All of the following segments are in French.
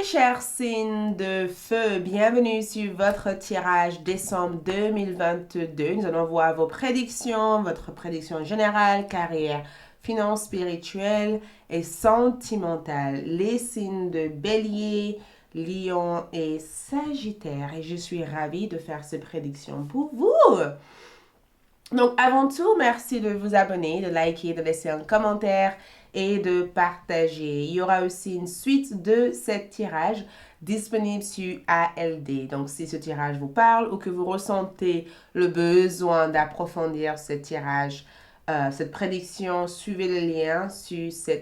chers signes de feu, bienvenue sur votre tirage décembre 2022. Nous allons voir vos prédictions, votre prédiction générale, carrière, finance spirituelle et sentimentale. Les signes de Bélier, Lion et Sagittaire. Et je suis ravie de faire ces prédictions pour vous. Donc, avant tout, merci de vous abonner, de liker, de laisser un commentaire et de partager. Il y aura aussi une suite de ces tirages disponible sur ALD. Donc, si ce tirage vous parle ou que vous ressentez le besoin d'approfondir ce tirage, cette prédiction, suivez le lien sur, sur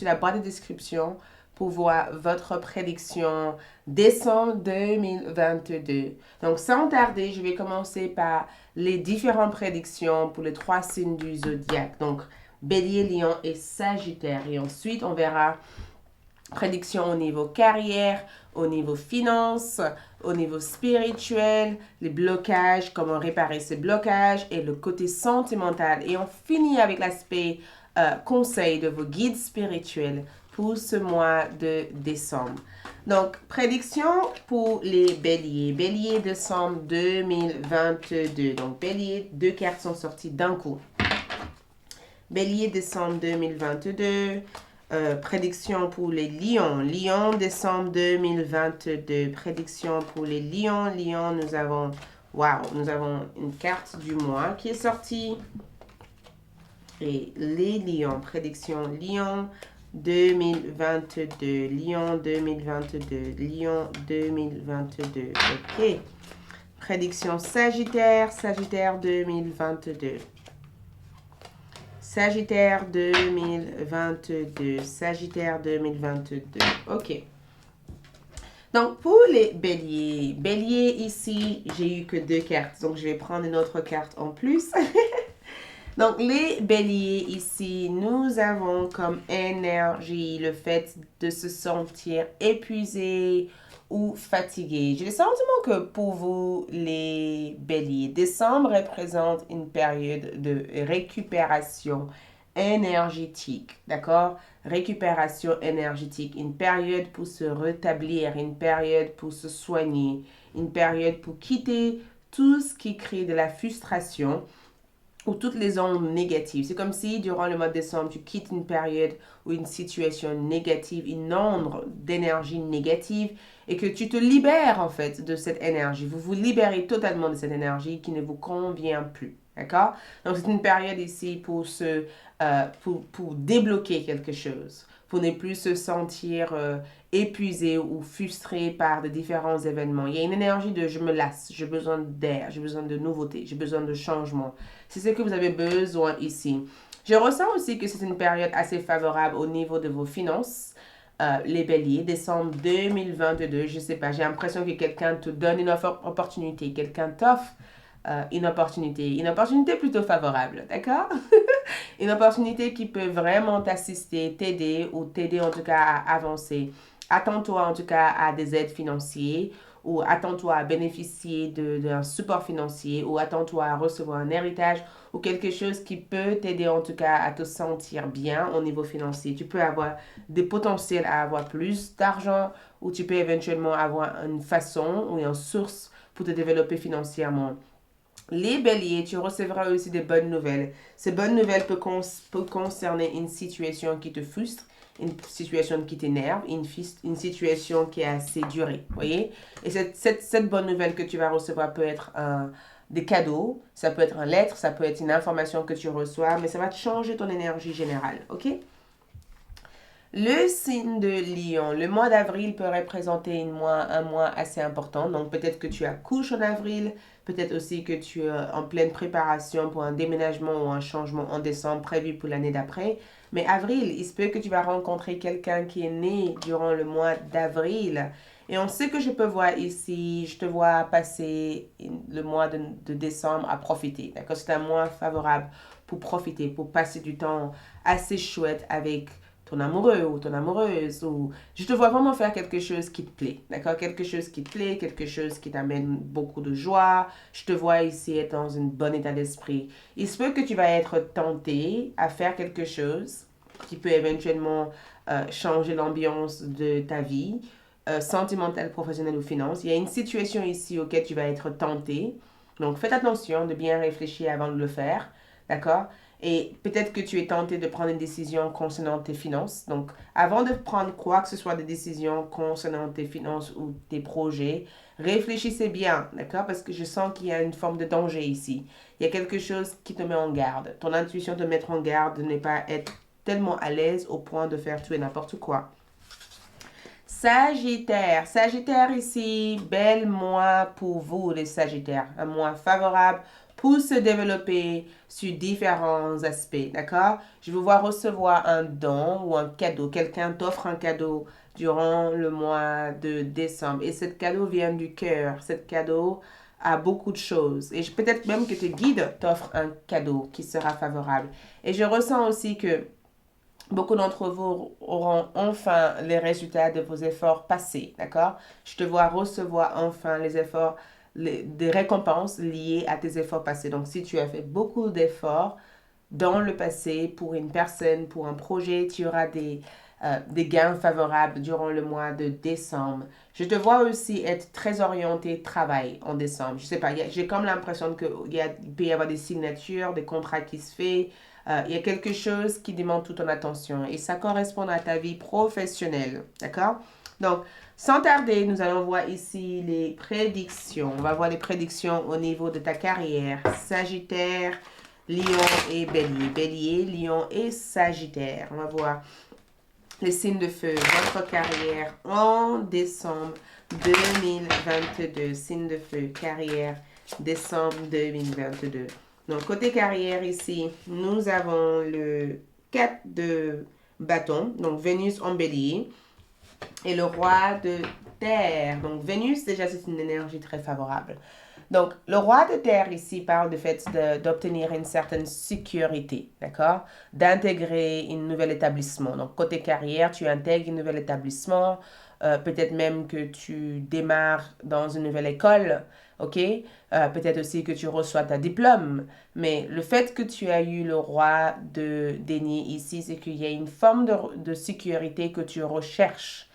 la boîte de description pour voir votre prédiction décembre 2022. Donc, sans tarder, je vais commencer par les différentes prédictions pour les 3 signes du zodiaque. Donc, Bélier, Lion et Sagittaire. Et ensuite, on verra prédictions au niveau carrière, au niveau finance, au niveau spirituel, les blocages, comment réparer ces blocages et le côté sentimental. Et on finit avec l'aspect conseil de vos guides spirituels pour ce mois de décembre. Donc, prédiction pour les béliers. Bélier décembre 2022. Donc, bélier, 2 cartes sont sorties d'un coup. Bélier décembre 2022. Prédiction pour les lions. Lion décembre 2022. Prédiction pour les lions. Lion, nous avons une carte du mois qui est sortie. Et les lions. Prédiction Lion 2022. Lion 2022. Lion 2022. OK. Prédiction Sagittaire. Sagittaire 2022. Sagittaire 2022. Sagittaire 2022. OK. Donc, pour les béliers. Bélier, ici, j'ai eu que 2 cartes. Donc, je vais prendre une autre carte en plus. Donc, les béliers ici, nous avons comme énergie le fait de se sentir épuisé ou fatigué. J'ai le sentiment que pour vous, les béliers, décembre représente une période de récupération énergétique, d'accord? Récupération énergétique, une période pour se rétablir, une période pour se soigner, une période pour quitter tout ce qui crée de la frustration ou toutes les ondes négatives. C'est comme si durant le mois de décembre, tu quittes une période ou une situation négative, une onde d'énergie négative et que tu te libères en fait de cette énergie. Vous vous libérez totalement de cette énergie qui ne vous convient plus. D'accord? Donc c'est une période ici pour débloquer quelque chose, pour ne plus se sentir épuisé ou frustré par de différents événements. Il y a une énergie de je me lasse, j'ai besoin d'air, j'ai besoin de nouveautés, j'ai besoin de changement. C'est ce que vous avez besoin ici. Je ressens aussi que c'est une période assez favorable au niveau de vos finances. Les béliers, décembre 2022, je ne sais pas, j'ai l'impression que quelqu'un te donne une opportunité, quelqu'un t'offre une opportunité plutôt favorable, d'accord? Une opportunité qui peut vraiment t'assister, t'aider ou t'aider en tout cas à avancer. Attends-toi en tout cas à des aides financières ou attends-toi à bénéficier d'un support financier ou attends-toi à recevoir un héritage ou quelque chose qui peut t'aider en tout cas à te sentir bien au niveau financier. Tu peux avoir des potentiels à avoir plus d'argent ou tu peux éventuellement avoir une façon ou une source pour te développer financièrement. Les béliers, tu recevras aussi des bonnes nouvelles. Ces bonnes nouvelles peuvent concerner une situation qui te frustre, une situation qui t'énerve, une situation qui est assez durée. Voyez? Et cette bonne nouvelle que tu vas recevoir peut être des cadeaux, ça peut être une lettre, ça peut être une information que tu reçois, mais ça va te changer ton énergie générale. OK? Le signe de Lion, le mois d'avril peut représenter un mois assez important. Donc peut-être que tu accouches en avril, peut-être aussi que tu es en pleine préparation pour un déménagement ou un changement en décembre prévu pour l'année d'après. Mais avril, il se peut que tu vas rencontrer quelqu'un qui est né durant le mois d'avril. Et on sait que je peux voir ici, je te vois passer le mois de décembre à profiter. D'accord? C'est un mois favorable pour profiter, pour passer du temps assez chouette avec ton amoureux ou ton amoureuse, ou je te vois vraiment faire quelque chose qui te plaît, d'accord? Quelque chose qui te plaît, quelque chose qui t'amène beaucoup de joie. Je te vois ici être dans un bon état d'esprit. Il se peut que tu vas être tenté à faire quelque chose qui peut éventuellement changer l'ambiance de ta vie. sentimentale, professionnelle ou finance. Il y a une situation ici auquel tu vas être tenté. Donc, faites attention de bien réfléchir avant de le faire. D'accord? Et peut-être que tu es tenté de prendre une décision concernant tes finances. Donc, avant de prendre quoi que ce soit des décisions concernant tes finances ou tes projets, réfléchissez bien, d'accord? Parce que je sens qu'il y a une forme de danger ici. Il y a quelque chose qui te met en garde. Ton intuition te met en garde de ne pas être tellement à l'aise au point de faire tout et n'importe quoi. Sagittaire. Sagittaire ici, bel mois pour vous les Sagittaires. Un mois favorable pour se développer sur différents aspects, d'accord? Je vous vois recevoir un don ou un cadeau. Quelqu'un t'offre un cadeau durant le mois de décembre. Et ce cadeau vient du cœur. Ce cadeau a beaucoup de choses. Et peut-être même que tes guides t'offrent un cadeau qui sera favorable. Et je ressens aussi que beaucoup d'entre vous auront enfin les résultats de vos efforts passés, d'accord? Je te vois recevoir enfin les efforts, des récompenses liées à tes efforts passés. Donc, si tu as fait beaucoup d'efforts dans le passé pour une personne, pour un projet, tu auras des gains favorables durant le mois de décembre. Je te vois aussi être très orienté travail en décembre. Je sais pas, j'ai comme l'impression qu'il peut y avoir des signatures, des contrats qui se font. Il y a quelque chose qui demande toute ton attention et ça correspond à ta vie professionnelle. D'accord? Donc, sans tarder, nous allons voir ici les prédictions. On va voir les prédictions au niveau de ta carrière. Sagittaire, Lion et Bélier. Bélier, Lion et Sagittaire. On va voir les signes de feu, votre carrière en décembre 2022. Signes de feu, carrière, décembre 2022. Donc, côté carrière ici, nous avons le 4 de bâton, donc Vénus en bélier, et le roi de terre. Donc, Vénus, déjà, c'est une énergie très favorable. Donc, le roi de terre ici parle du fait d'obtenir une certaine sécurité, d'accord? D'intégrer un nouvel établissement. Donc, côté carrière, tu intègres un nouvel établissement. Peut-être même que tu démarres dans une nouvelle école, ok? Peut-être aussi que tu reçois ta diplôme. Mais le fait que tu as eu le roi de denier ici, c'est qu'il y a une forme de sécurité que tu recherches.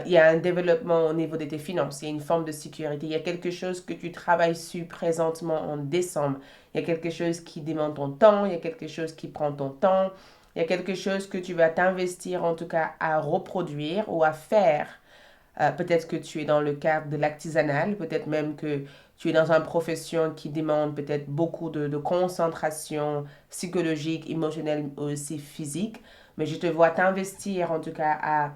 Il y a un développement au niveau de tes finances, il y a une forme de sécurité, il y a quelque chose que tu travailles sur présentement en décembre, il y a quelque chose qui demande ton temps, il y a quelque chose qui prend ton temps, il y a quelque chose que tu vas t'investir en tout cas à reproduire ou à faire. Peut-être que tu es dans le cadre de l'artisanal, peut-être même que tu es dans une profession qui demande peut-être beaucoup de concentration psychologique, émotionnelle, aussi physique, mais je te vois t'investir en tout cas à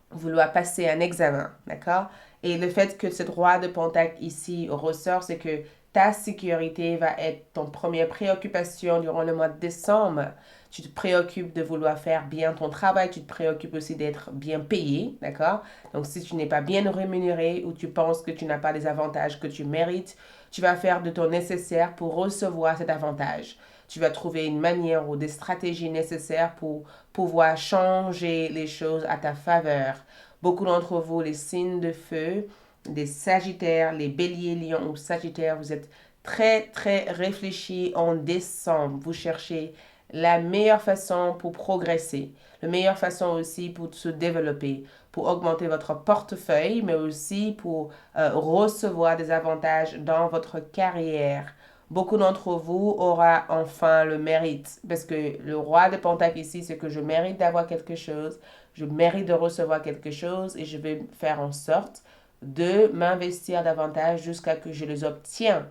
vouloir passer un examen, d'accord? Et le fait que ce roi de Pentacle ici ressort, c'est que ta sécurité va être ton première préoccupation durant le mois de décembre. Tu te préoccupes de vouloir faire bien ton travail, tu te préoccupes aussi d'être bien payé, d'accord? Donc si tu n'es pas bien rémunéré ou tu penses que tu n'as pas les avantages que tu mérites, tu vas faire de ton nécessaire pour recevoir cet avantage. Tu vas trouver une manière ou des stratégies nécessaires pour pouvoir changer les choses à ta faveur. Beaucoup d'entre vous, les signes de feu, des sagittaires, les béliers, lions ou sagittaires, vous êtes très, très réfléchis en décembre. Vous cherchez la meilleure façon pour progresser, la meilleure façon aussi pour se développer, pour augmenter votre portefeuille, mais aussi pour recevoir des avantages dans votre carrière. Beaucoup d'entre vous aura enfin le mérite, parce que le roi de Pentacle ici, c'est que je mérite d'avoir quelque chose, je mérite de recevoir quelque chose et je vais faire en sorte de m'investir davantage jusqu'à ce que je les obtiens.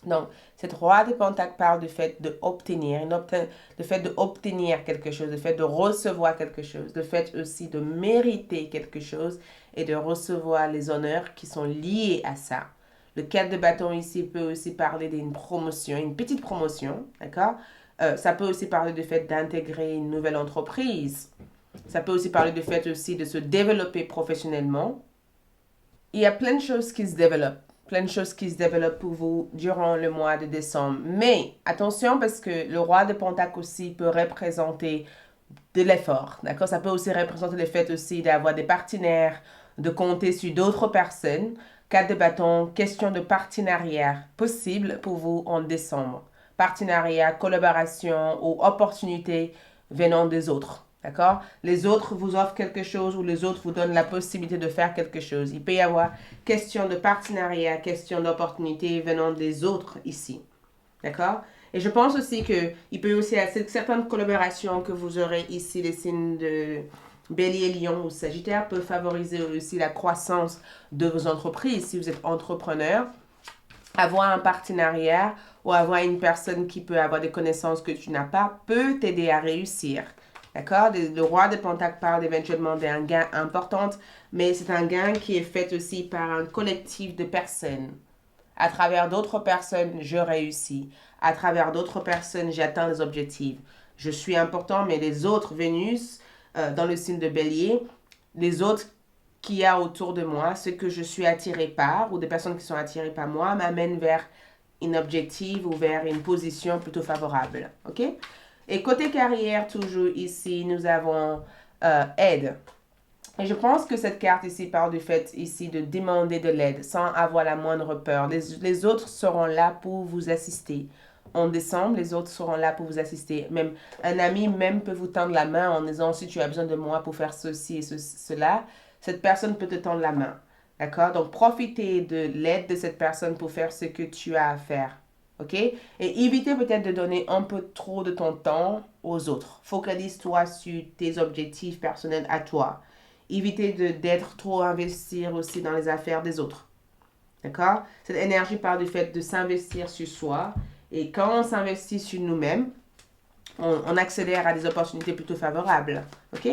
Donc, cette roi de Pentacle parle du fait d'obtenir, le fait d'obtenir quelque chose, le fait de recevoir quelque chose, le fait aussi de mériter quelque chose et de recevoir les honneurs qui sont liés à ça. Le 4 de bâton ici peut aussi parler d'une promotion, une petite promotion, d'accord? Ça peut aussi parler du fait d'intégrer une nouvelle entreprise. Ça peut aussi parler du fait aussi de se développer professionnellement. Il y a plein de choses qui se développent. Plein de choses qui se développent pour vous durant le mois de décembre. Mais attention parce que le roi de Pentacle aussi peut représenter de l'effort, d'accord? Ça peut aussi représenter le fait aussi d'avoir des partenaires, de compter sur d'autres personnes. 4 de bâton, question de partenariat possible pour vous en décembre. Partenariat, collaboration ou opportunité venant des autres, D'accord? Les autres vous offrent quelque chose ou les autres vous donnent la possibilité de faire quelque chose. Il peut y avoir question de partenariat, question d'opportunité venant des autres ici. D'accord? Et je pense aussi qu'il peut aussi y avoir certaines collaborations que vous aurez ici, les signes de Bélier, Lion ou Sagittaire, peuvent favoriser aussi la croissance de vos entreprises. Si vous êtes entrepreneur, avoir un partenariat ou avoir une personne qui peut avoir des connaissances que tu n'as pas peut t'aider à réussir. D'accord? Le roi de Pentacle parle éventuellement d'un gain important, mais c'est un gain qui est fait aussi par un collectif de personnes. À travers d'autres personnes, je réussis. À travers d'autres personnes, j'atteins les objectifs. Je suis important, mais les autres, Vénus, dans le signe de Bélier, les autres qu'il y a autour de moi, ceux que je suis attiré par, ou des personnes qui sont attirées par moi, m'amènent vers une objectif ou vers une position plutôt favorable. OK? Et côté carrière, toujours ici, nous avons aide. Et je pense que cette carte ici parle du fait ici de demander de l'aide sans avoir la moindre peur. Les autres seront là pour vous assister. En décembre, les autres seront là pour vous assister. Même un ami même peut vous tendre la main en disant si tu as besoin de moi pour faire ceci et cela, cette personne peut te tendre la main. D'accord? Donc profitez de l'aide de cette personne pour faire ce que tu as à faire. OK? Et évitez peut-être de donner un peu trop de ton temps aux autres. Focalise-toi sur tes objectifs personnels à toi. Évitez d'être trop investir aussi dans les affaires des autres. D'accord? Cette énergie parle du fait de s'investir sur soi. Et quand on s'investit sur nous-mêmes, on accélère à des opportunités plutôt favorables. OK?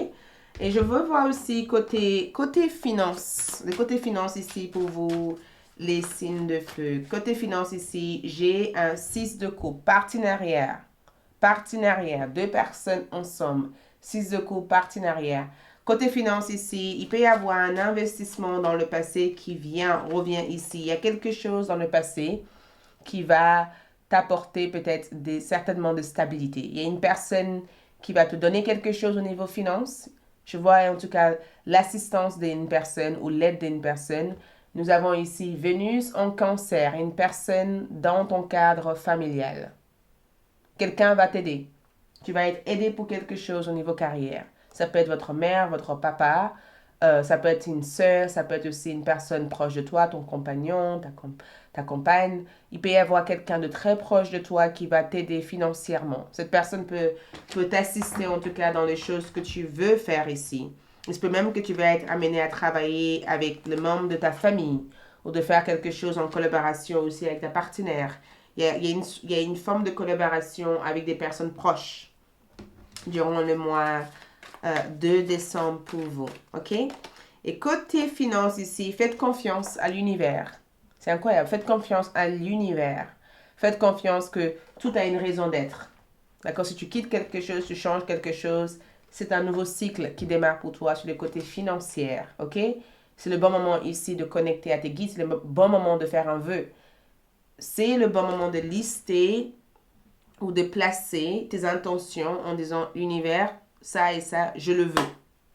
Et je veux voir aussi côté finance. Le côté finance ici pour vous, les signes de feu. Côté finance ici, j'ai un 6 de coupe. Partenariat. Partenariat. Deux personnes ensemble. 6 de coupe, partenariat. Côté finance ici, il peut y avoir un investissement dans le passé qui revient ici. Il y a quelque chose dans le passé qui va t'apporter peut-être certainement de stabilité. Il y a une personne qui va te donner quelque chose au niveau finance. Je vois en tout cas l'assistance d'une personne ou l'aide d'une personne. Nous avons ici Vénus en Cancer, une personne dans ton cadre familial. Quelqu'un va t'aider. Tu vas être aidé pour quelque chose au niveau carrière. Ça peut être votre mère, votre papa, ça peut être une sœur, ça peut être aussi une personne proche de toi, ton compagnon, ta compagne. Il peut y avoir quelqu'un de très proche de toi qui va t'aider financièrement. Cette personne peut t'assister en tout cas dans les choses que tu veux faire ici. Il se peut même que tu vas être amené à travailler avec le membre de ta famille ou de faire quelque chose en collaboration aussi avec ta partenaire. Il y a une forme de collaboration avec des personnes proches durant le mois de décembre pour vous. OK? Et côté finance ici, faites confiance à l'univers. C'est incroyable. Faites confiance à l'univers. Faites confiance que tout a une raison d'être. D'accord? Si tu quittes quelque chose, tu changes quelque chose, c'est un nouveau cycle qui démarre pour toi sur le côté financier. OK? C'est le bon moment ici de connecter à tes guides. C'est le bon moment de faire un vœu. C'est le bon moment de lister ou de placer tes intentions en disant univers, ça et ça, je le veux.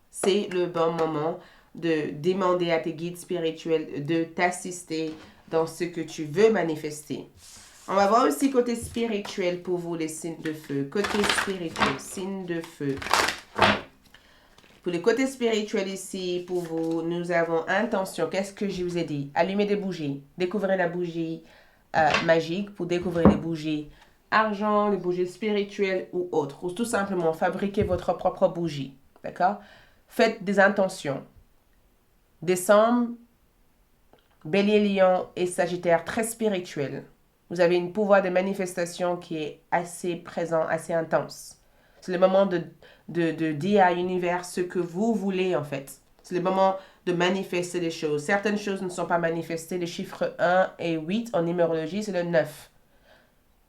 C'est le bon moment de demander à tes guides spirituels de t'assister dans ce que tu veux manifester. On va voir aussi côté spirituel pour vous, les signes de feu. Côté spirituel, signes de feu. Pour le côté spirituel ici, pour vous, nous avons intention. Qu'est-ce que je vous ai dit? Allumer des bougies. Découvrez la bougie magique pour découvrir les bougies argent, les bougies spirituelles ou autres. Ou tout simplement fabriquer votre propre bougie. D'accord? Faites des intentions. Décembre, Bélier, Lion et Sagittaire, très spirituel. Vous avez un pouvoir de manifestation qui est assez présent, assez intense. C'est le moment de dire à l'univers ce que vous voulez en fait. C'est le moment de manifester les choses. Certaines choses ne sont pas manifestées. Les chiffres 1 et 8 en numérologie, c'est le 9.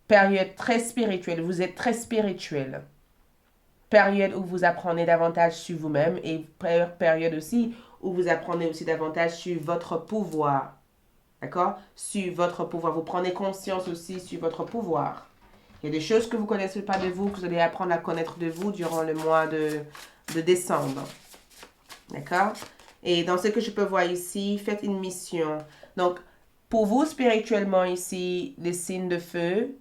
Période très spirituelle. Vous êtes très spirituel. Période où vous apprenez davantage sur vous-même et période aussi où vous apprenez aussi davantage sur votre pouvoir. D'accord? Sur votre pouvoir. Vous prenez conscience aussi sur votre pouvoir. Il y a des choses que vous ne connaissez pas de vous, que vous allez apprendre à connaître de vous durant le mois de décembre. D'accord? Et dans ce que je peux voir ici, faites une mission. Donc, pour vous spirituellement ici, les signes de feu,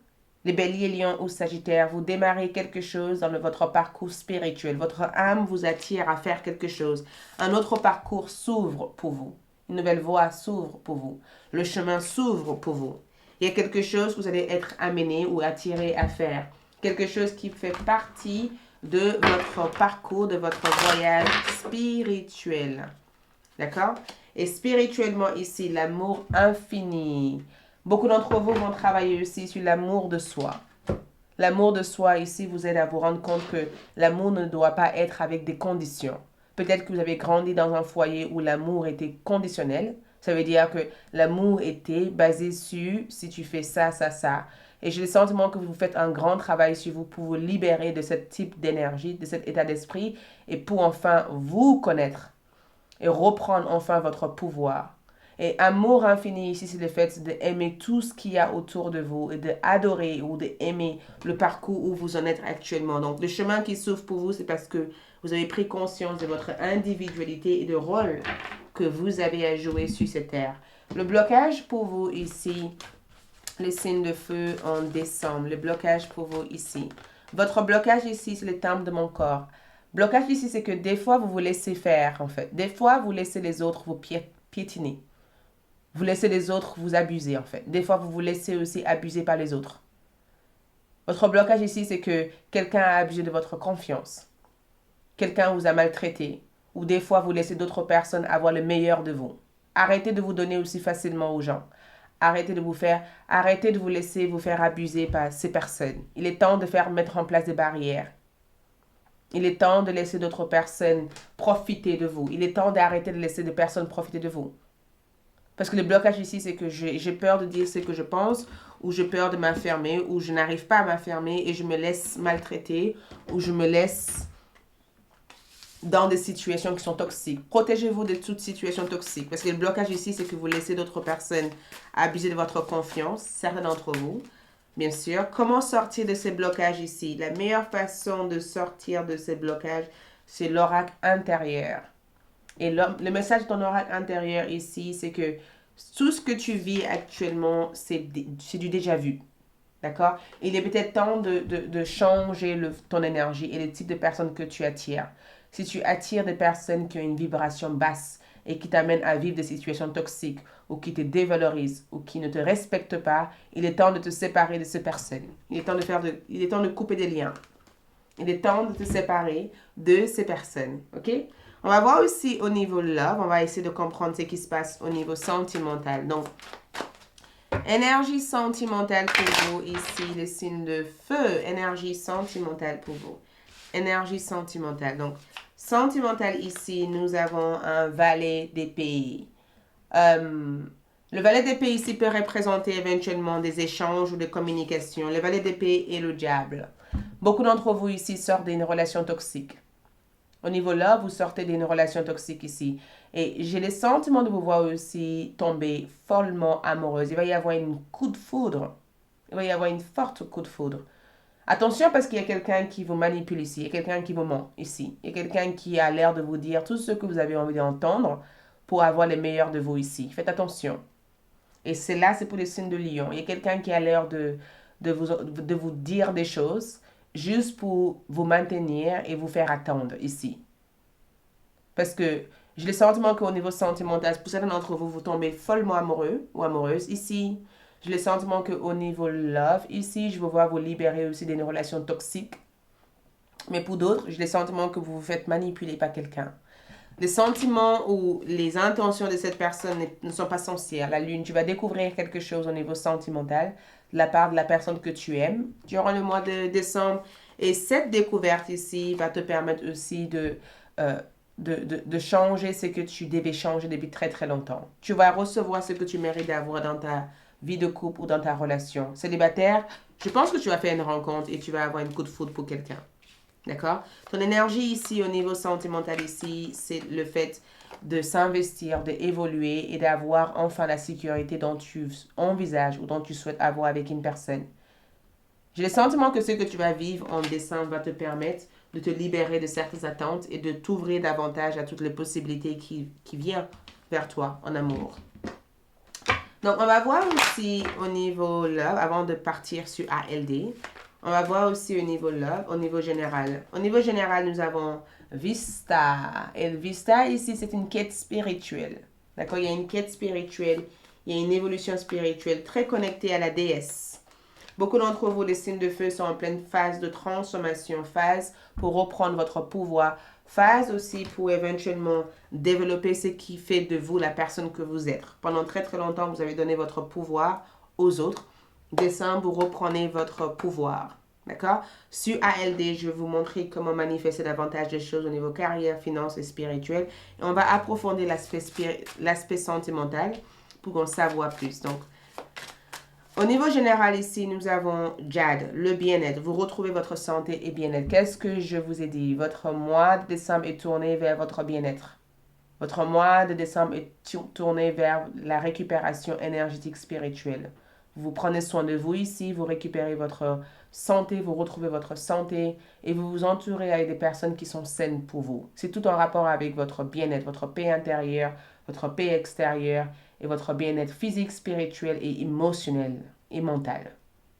Les béliers, lions ou sagittaires, vous démarrez quelque chose dans votre parcours spirituel. Votre âme vous attire à faire quelque chose. Un autre parcours s'ouvre pour vous. Une nouvelle voie s'ouvre pour vous. Le chemin s'ouvre pour vous. Il y a quelque chose que vous allez être amené ou attiré à faire. Quelque chose qui fait partie de votre parcours, de votre voyage spirituel. D'accord? Et spirituellement ici, l'amour infini. Beaucoup d'entre vous vont travailler aussi sur l'amour de soi. L'amour de soi ici vous aide à vous rendre compte que l'amour ne doit pas être avec des conditions. Peut-être que vous avez grandi dans un foyer où l'amour était conditionnel. Ça veut dire que l'amour était basé sur si tu fais ça, ça, ça. Et j'ai le sentiment que vous faites un grand travail sur vous pour vous libérer de ce type d'énergie, de cet état d'esprit et pour enfin vous connaître et reprendre enfin votre pouvoir. Et amour infini ici, c'est le fait d'aimer tout ce qu'il y a autour de vous et d'adorer ou d'aimer le parcours où vous en êtes actuellement. Donc, le chemin qui s'ouvre pour vous, c'est parce que vous avez pris conscience de votre individualité et de rôle que vous avez à jouer sur cette terre. Le blocage pour vous ici, les signes de feu en décembre. Le blocage pour vous ici. Votre blocage ici, c'est le temple de mon corps. Blocage ici, c'est que des fois, vous vous laissez faire, en fait. Des fois, vous laissez les autres vous piétiner. Vous laissez les autres vous abuser, en fait. Des fois, vous vous laissez aussi abuser par les autres. Votre blocage ici, c'est que quelqu'un a abusé de votre confiance. Quelqu'un vous a maltraité. Ou des fois, vous laissez d'autres personnes avoir le meilleur de vous. Arrêtez de vous donner aussi facilement aux gens. Arrêtez de vous laisser vous faire abuser par ces personnes. Il est temps de mettre en place des barrières. Il est temps de laisser d'autres personnes profiter de vous. Il est temps d'arrêter de laisser des personnes profiter de vous. Parce que le blocage ici, c'est que j'ai peur de dire ce que je pense, ou j'ai peur de m'affirmer, ou je n'arrive pas à m'affirmer et je me laisse maltraiter, ou je me laisse dans des situations qui sont toxiques. Protégez-vous de toute situation toxique. Parce que le blocage ici, c'est que vous laissez d'autres personnes abuser de votre confiance, certains d'entre vous, bien sûr. Comment sortir de ces blocages ici? La meilleure façon de sortir de ces blocages, c'est l'oracle intérieur. Et le message de ton oracle intérieur ici, c'est que tout ce que tu vis actuellement, c'est du déjà vu. D'accord? Il est peut-être temps de changer ton énergie et le type de personnes que tu attires. Si tu attires des personnes qui ont une vibration basse et qui t'amènent à vivre des situations toxiques ou qui te dévalorisent ou qui ne te respectent pas, il est temps de te séparer de ces personnes. Il est temps de couper des liens. Il est temps de te séparer de ces personnes. OK? On va voir aussi au niveau love, on va essayer de comprendre ce qui se passe au niveau sentimental. Donc, énergie sentimentale pour vous ici, le signe de feu. Énergie sentimentale pour vous. Énergie sentimentale. Donc, sentimentale ici, nous avons un valet d'épée. Le valet d'épée ici peut représenter éventuellement des échanges ou des communications. Le valet d'épée est le diable. Beaucoup d'entre vous ici sortent d'une relation toxique. Au niveau là, vous sortez d'une relation toxique ici. Et j'ai le sentiment de vous voir aussi tomber follement amoureuse. Il va y avoir une coup de foudre. Il va y avoir une forte coup de foudre. Attention parce qu'il y a quelqu'un qui vous manipule ici. Il y a quelqu'un qui vous ment ici. Il y a quelqu'un qui a l'air de vous dire tout ce que vous avez envie d'entendre pour avoir le meilleur de vous ici. Faites attention. Et c'est pour les signes de lion. Il y a quelqu'un qui a l'air de vous dire des choses juste pour vous maintenir et vous faire attendre ici. Parce que j'ai le sentiment qu'au niveau sentimental, pour certains d'entre vous, vous tombez follement amoureux ou amoureuse ici. J'ai le sentiment qu'au niveau love, ici, je vous vois vous libérer aussi d'une relation toxique. Mais pour d'autres, j'ai le sentiment que vous vous faites manipuler par quelqu'un. Les sentiments ou les intentions de cette personne ne sont pas sincères. La lune, tu vas découvrir quelque chose au niveau sentimental de la part de la personne que tu aimes durant le mois de décembre. Et cette découverte ici va te permettre aussi de changer ce que tu devais changer depuis très très longtemps. Tu vas recevoir ce que tu mérites d'avoir dans ta vie de couple ou dans ta relation. Célibataire, je pense que tu vas faire une rencontre et tu vas avoir une coup de foudre pour quelqu'un. D'accord? Ton énergie ici, au niveau sentimental ici, c'est le fait de s'investir, d'évoluer et d'avoir enfin la sécurité dont tu envisages ou dont tu souhaites avoir avec une personne. J'ai le sentiment que ce que tu vas vivre en décembre va te permettre de te libérer de certaines attentes et de t'ouvrir davantage à toutes les possibilités qui viennent vers toi en amour. Donc, on va voir aussi au niveau love, avant de partir sur ALD, on va voir aussi au niveau love, au niveau général. Au niveau général, nous avons Vista. Et Vista, ici, c'est une quête spirituelle. D'accord? Il y a une quête spirituelle, il y a une évolution spirituelle très connectée à la déesse. Beaucoup d'entre vous, les signes de feu, sont en pleine phase de transformation, phase pour reprendre votre pouvoir, phase aussi pour éventuellement développer ce qui fait de vous la personne que vous êtes. Pendant très très longtemps, vous avez donné votre pouvoir aux autres. Décembre, vous reprenez votre pouvoir. D'accord? Sur ALD, je vais vous montrer comment manifester davantage de choses au niveau carrière, finance et spirituel. Et on va approfondir l'aspect sentimental pour en savoir plus. Donc, au niveau général ici, nous avons Jade, le bien-être. Vous retrouvez votre santé et bien-être. Qu'est-ce que je vous ai dit? Votre mois de décembre est tourné vers votre bien-être. Votre mois de décembre est tourné vers la récupération énergétique spirituelle. Vous prenez soin de vous ici, vous récupérez votre santé, vous retrouvez votre santé et vous vous entourez avec des personnes qui sont saines pour vous. C'est tout en rapport avec votre bien-être, votre paix intérieure, votre paix extérieure et votre bien-être physique, spirituel et émotionnel et mental.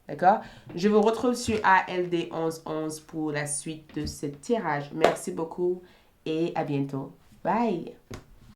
D'accord? Je vous retrouve sur ALD 1111 pour la suite de ce tirage. Merci beaucoup et à bientôt. Bye!